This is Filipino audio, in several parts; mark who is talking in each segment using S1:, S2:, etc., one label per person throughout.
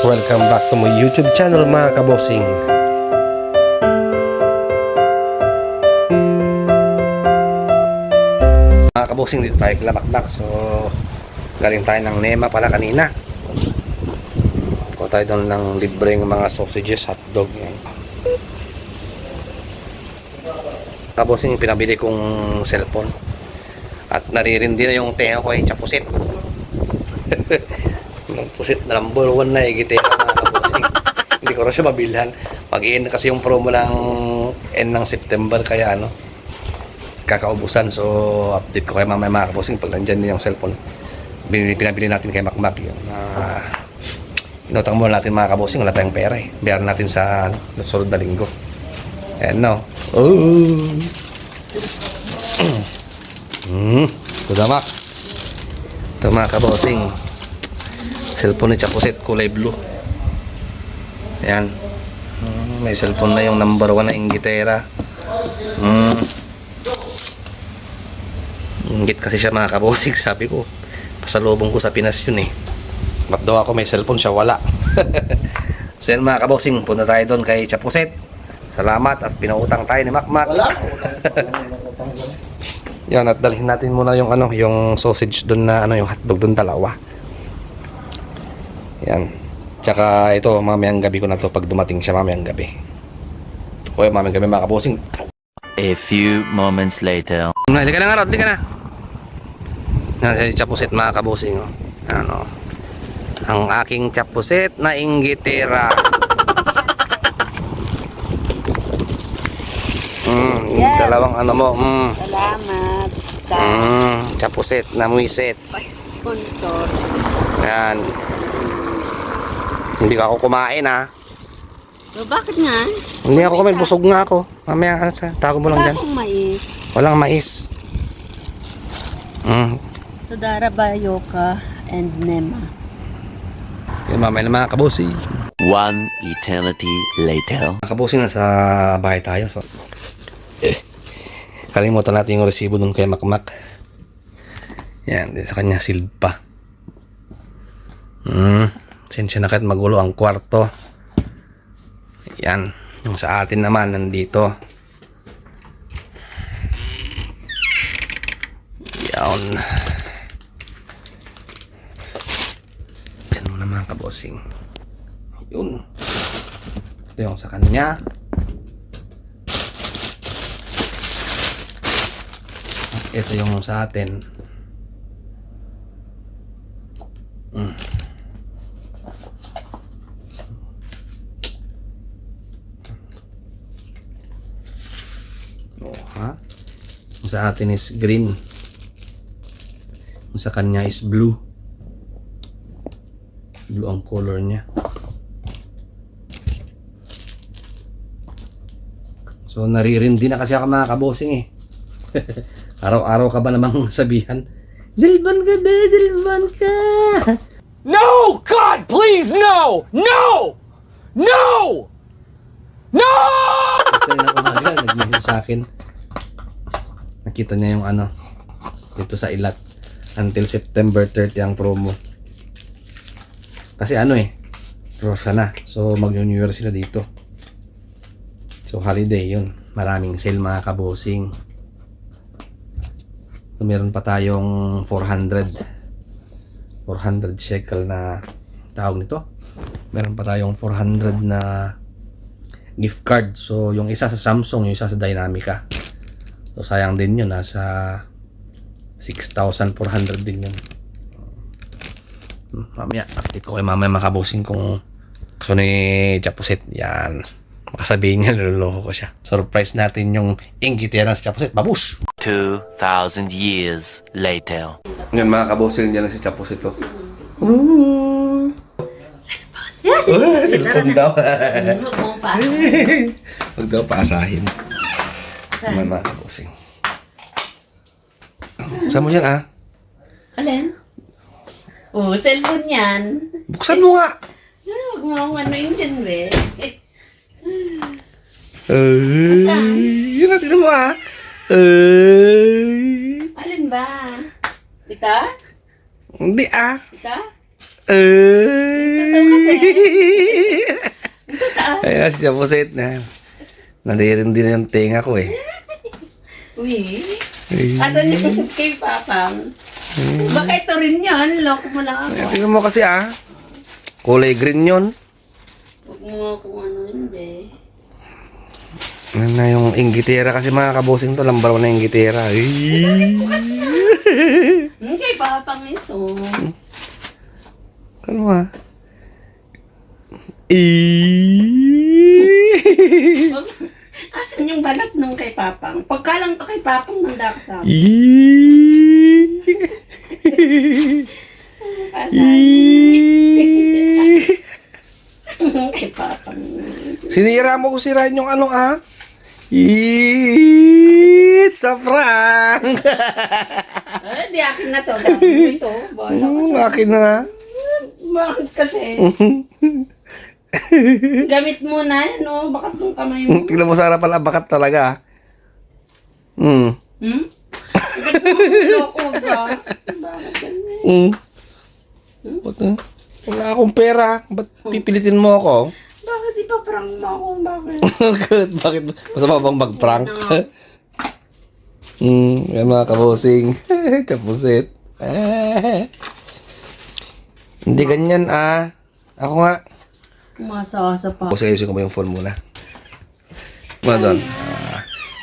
S1: Welcome back to my YouTube channel mga kabosing. Mga kabosing, dito tayo Lamakmak. So galing tayo ng Nema pala kanina. Kuha tayo doon ng libreng mga sausages, hotdog. Yan. Kabosing, yung pinabili kong cellphone. At naririndi na yung tenga ko Chapusit. Pusit na number 1 na igitera mga kabosing. Hindi ko rin siya mabilhan. Pag-i-end kasi yung promo ng end ng September, kaya kakaubusan. So update ko kay mamaya mga kabosing pag nandyan na yung cellphone. Pinabili natin kay Makmak yun. Inutang muna natin mga kabosing, wala tayong pera eh. Bayaran natin sa sunod na linggo. Ayan no. Ito damak. Ito mga kabosing, cellphone ni Chapusit, kulay blue. Ayan. May cellphone na yung number 1 na Ingitera. Inggit kasi siya mga kabosing. Sabi ko, pasalubong ko sa Pinas yun eh. Ba't daw ako may cellphone, siya wala. So yan mga kabosing, punta tayo doon kay Chapusit. Salamat at pinautang tayo ni Makmak. Wala. Yan, at dalhin natin muna yung yung sausage doon na yung hotdog doon dalawa. Yan. Tsaka ito, mamayang gabi ko na to pag dumating siya mamayang gabi. Ito ko yung mamayang gabi mga kabosing.
S2: A few moments later.
S1: Halika na nga, Rod. Halika na. Yan si Chapusit mga kabosing. Ang aking Chapusit na Ingitera.
S3: Yes.
S1: Dalawang mo.
S3: Salamat sa
S1: Chapusit na muiset.
S3: sponsor.
S1: Yan. Hindi ako kumain ha.
S3: So, bakit nga?
S1: Hindi ako kumain, busog nga ako. Mamaya tago mo lang
S3: Wala
S1: dyan.
S3: akong mais.
S1: Walang mais.
S3: Tudara Bayoka and Nema.
S1: Yan mamaya na mga kabosi.
S2: One eternity later.
S1: Mga kabosi, nasa bahay tayo. So, kalimutan natin yung resibo dun kay Makmak. Yan, sa kanya sealed pa. Sensya na kahit magulo ang kwarto. Yan. Yung sa atin naman nandito. Yan. Yan muna mga kabosing. Yun. Ito yung sa kanya. Ito yung sa atin. Yung sa atin is green. Yung sa kanya is blue. Blue ang color niya. So naririndi na kasi ako mga kabosing eh. Araw-araw ka ba namang sabihan, Dilban ka be, Dilban ka.
S4: No! God, please, no! No! No! No!
S1: Tapos kanina umaga, nag-message sa akin. Nakita niya yung dito sa Ilat. Until September 30 ang promo. Kasi Rosa na. So mag-New Year sila dito. So holiday yun. Maraming sale mga kabosing. So, meron pa tayong 400 shekel na tawag nito. Meron pa tayong 400 na gift card. So yung isa sa Samsung, yung isa sa Dynamica. So sayang din yun, nasa 6,400 din yun. Mamaya update ko kay mamaya makabosing kung ni Chapusit. Yan, makasabihin niya, luloko ko siya. Surprise natin yung Ingitera sa Chapusit. Babus!
S2: 2,000 years later.
S1: Yan mga kabosing, dyan na si Chapusit to. Cellphone daw. Huwag daw paasahin. Mga kabosing. Saan mo yan
S3: Alin? Oh, cellphone yan.
S1: Buksan mo nga!
S3: Huwag mo akong yun dyan, be.
S1: Saan? Yun natin mo
S3: Alin ba? Ito?
S1: Hindi
S3: Ito?
S1: Eh.
S3: Ito kasi
S1: Ayan, si Chapusit na. Nadirin din yung tenga ko eh.
S3: Uy. Asan yung kay Papang? Baka ito rin yun. Loko mo lang ako.
S1: Tingnan mo kasi kulay green yun.
S3: Huwag mo kung ano hindi.
S1: Ano na yung inggitera kasi mga kabosing to. Lambar na inggitera.
S3: Bukas na. Kay Papang ito.
S1: Ano
S3: Asan yung balat nung kay Papang? Pagkalang to kay Papang, nanda ka sa akin. Kay Papang.
S1: Sinira mo ko sirain yung ano It's a prank!
S3: Di akin na to. Dami ito. Bahala ka.
S1: Akin na.
S3: Bakit kasi? Gamit mo na yan, no? Bakat ng kamay mo.
S1: Tingnan mo sa harapan, bakat talaga.
S3: Hmm? Bakat mo loko ba? Bakit ganyan?
S1: Wala akong pera. Ba't pipilitin mo ako?
S3: Bakit ipaprank mo ako? Bakit?
S1: Bakit? Masama bang mag-prank? Yan mga kabosing. Chapusit. Hindi ganyan Ako nga.
S3: Masasa pa.
S1: Boss, ayusin ko ba yung phone muna? Muna doon.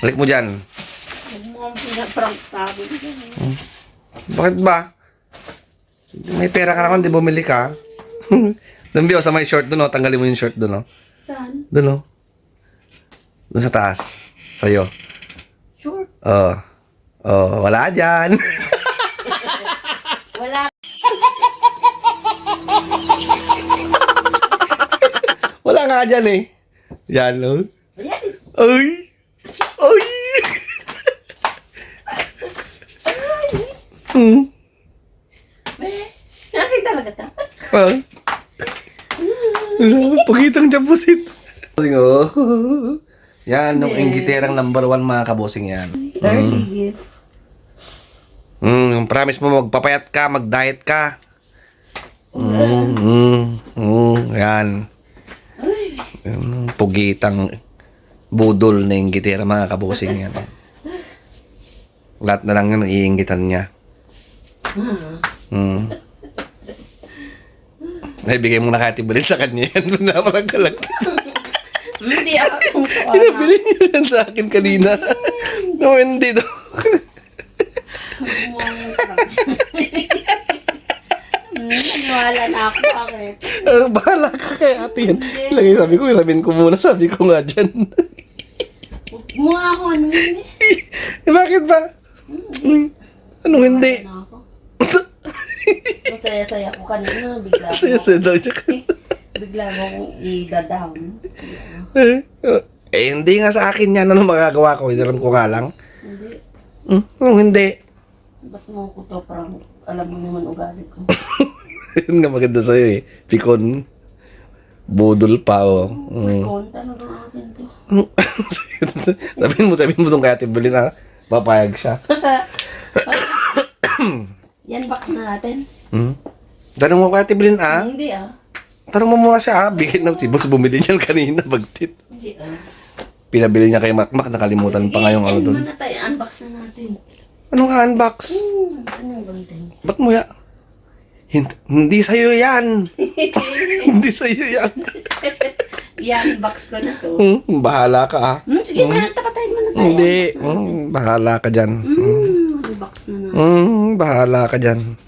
S1: Balik mo dyan.
S3: Huwag mo ang pinaprank sa akin.
S1: Bakit ba? May pera ka naman, di bumili ka. Doon, Bio, sa may short doon, tanggalin mo yung short doon,
S3: Saan?
S1: Doon, doon sa taas. Sa'yo.
S3: Sure.
S1: Wala dyan.
S3: Wala.
S1: Wala nga dyan eh. Yan, no?
S3: Yes.
S1: Ay!
S3: Nakita talaga ta.
S1: Pagitang Chapusit. Yan, yung inggiterang number 1 mga kabosing yan.
S3: Early gift.
S1: Yung promise mo magpapayat ka, mag-diet ka. Yan. Yung pugitang budol na inggitera mga kabosing yan. Lahat na lang yan iinggitan niya. Naibigay mo na katibalin sa kanya yan. Napalag ka lang.
S3: Hindi ako kung
S1: Pinabili niya yan sa akin kanina. No, hindi daw.
S3: Naniwala na ako. Bakit?
S1: Bahala ka kay ate yan. Lagi sabi ko, ilamin ko muna. Sabi ko nga dyan.
S3: Mukha ako ano hindi.
S1: Bakit ba? Anong hindi?
S3: Ano ako? Masaya-saya ko kanina. Bigla ako.
S1: Saya daw siya.
S3: Bigla akong i-down.
S1: Hindi nga sa akin yan. Ano magagawa ko? Alam ko nga lang.
S3: Hindi.
S1: Anong hindi?
S3: Ba't mo ko to parang alam mo naman ugali ko.
S1: Yun nga maganda sa'yo eh. Pikon. Budol pa
S3: Konta na lang akin to.
S1: sabihin mo tong kaya Timbali na papayag siya.
S3: Yan box na natin.
S1: Tanong mo kaya Timbali
S3: Hindi
S1: Tanong mo muna siya Bigyan na si boss bumili niyan kanina bagtit.
S3: Hindi
S1: Pinabili niya kay Makmak, nakalimutan pa nga yung ano doon.
S3: Muna tayo, unbox na natin.
S1: Anong unbox?
S3: Anong gantin?
S1: Ba't mo ya? Hindi sa'yo yan. Hindi sa'yo yan.
S3: I-unbox ko na to.
S1: Bahala ka
S3: Sige na, tapatayin mo na tayo.
S1: Hindi. Bahala ka dyan.
S3: Unbox na natin.
S1: Bahala ka dyan.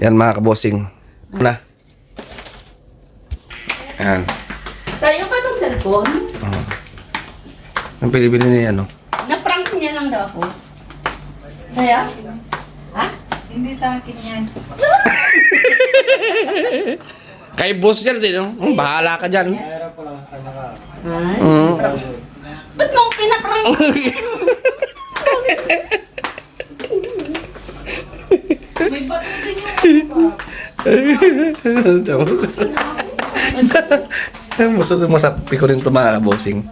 S1: Yan mga kabosing. Na. Yan.
S3: Sa'yo pa itong cellphone?
S1: Ang pilibili niya ano?
S3: Na-prank niya lang daw ako. Sa'yo? Ha?
S5: Hindi sa akin yan.
S1: Kay boss dyan din. Bahala ka dyan.
S3: Ay, ba't mo ako pinaprank?
S5: May bato din yung
S1: Masapi ko rin ito mga kabosing.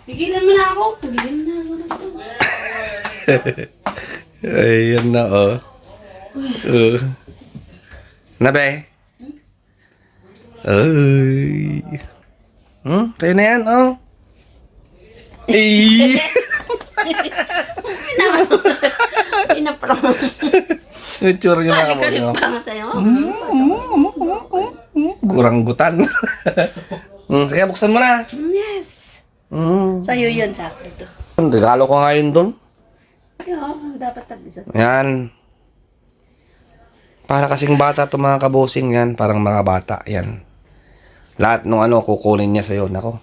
S3: Tigilan mo na ako. Tigilan mo na ako.
S1: Ayan na Nabe? Ay. Tayo na yan, oh. Eh.
S3: Pinapro.
S1: Itsura niyo mga kabossing.
S3: Galing
S1: Oh.
S3: pa nga sa'yo.
S1: Guranggutan. Sige, buksan mo na.
S3: Yes.
S1: Mm.
S3: Sa'yo yun sa akin ito.
S1: Regalo ko nga yun doon.
S3: Ayun, dapat tag-isa.
S1: Yan. Para kasing bata to mga kabosing yan. Parang mga bata. Yan. Lahat ng ano, kukunin niya sa'yo. Nako.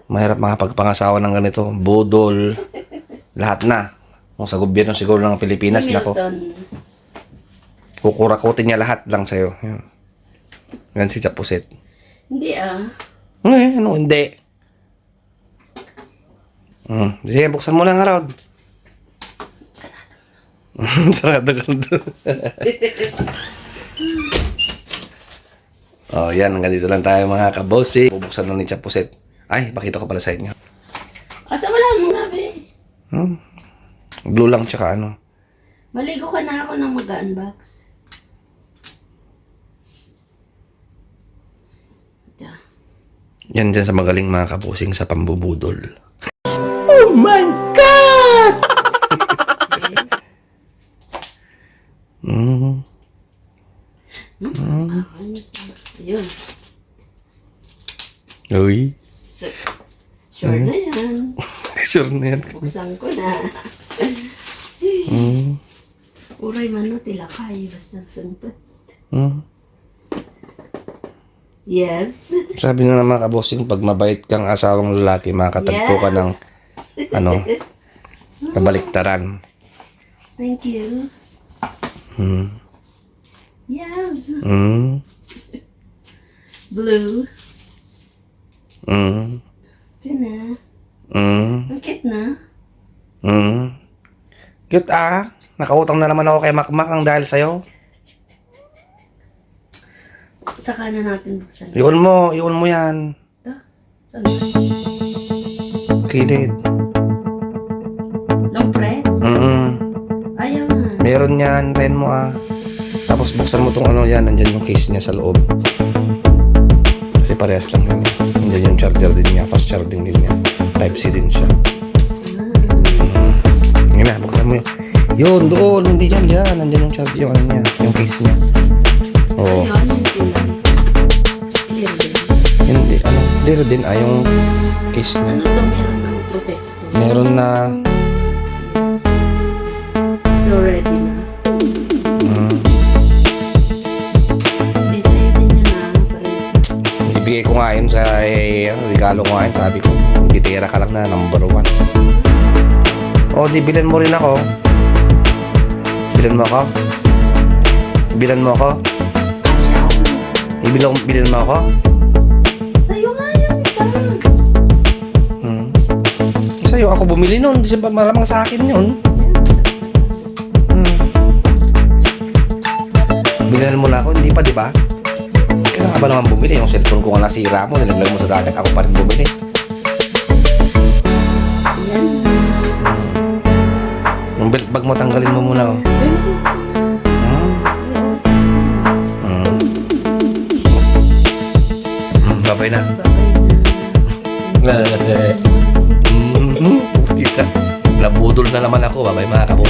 S1: Mahirap makapagpangasawa ng ganito. Budol. Lahat na. Kung sa gobyerno siguro ng Pilipinas. Nako.
S3: Milton.
S1: Kukurakutin niya lahat lang sa'yo. Yan. Yan si Chapuset.
S3: Hindi ah.
S1: Ano, hindi. Sige, buksan mo lang, Harold. Sarado ka doon. Oh, yan. Hanggang dito lang tayo mga kabossing. Bubuksan lang ni Chapuset. Ay, pakita ko pala sa inyo.
S3: Asa wala mo nga, be.
S1: Glue lang tsaka ano.
S3: Maligo ka na ako ng mag-unbox. Ito.
S1: Yan dyan sa magaling mga kabosing sa pambubudol.
S3: Ayun.
S1: Uy.
S3: So, sure na yan.
S1: Sure na yan.
S3: Buksan ko na. Uray man no, tilakay. Basta sangpat. Yes.
S1: Sabi na naman kabosing, pag mabait kang asawang lalaki, makakatagpo ka ng ano, kabaliktaran.
S3: Thank you. Yes. Blue. Ito na. Ang cute na.
S1: Cute ah. Nakautang na naman ako kay Makmak ng dahil sa'yo.
S3: Saka na natin buksan.
S1: Iwan mo yan.
S3: Ito. Saan?
S1: Kilid.
S3: Long press? Ayaw na.
S1: Meron yan, pen mo ah. Tapos buksan mo tong ano yan, nandyan yung case niya sa loob. Kasi parehas lang yun. Nandyan yung charger din niya, fast charging din niya. Type-C din siya. Ngayon na, buksan mo yun. Yun, doon, hindi dyan. Nandyan yung charger, yung ano niya, yung case niya. Oo.
S3: Ayun, hindi lang.
S1: Hindi, ano, dito din yung case niya.
S3: Ano to? Meron ng protector.
S1: Meron na,
S3: Yes. So ready na. May sa'yo din yun na.
S1: ibigay ko nga yun sa, regalo ko nga yun, sabi ko, gitera ka lang na, number 1. O, di, bilan mo rin ako. Bilan mo ako? Bilan mo ako? Bilan mo ako?
S3: Sa'yo nga yun isa.
S1: Sa'yo, ako bumili nun. Di siya malamang sa akin yun. Bilan mo na ako, hindi pa, di ba? Kailan ka ba naman bumili? Yung cellphone ko nga nasira mo, nilaglag mo sa dagat, ako pa rin bumili. Yung belt bag mo, tanggalin mo muna. Oh. Babay na. Kita. Labudol na naman ako. Babay mga kabos.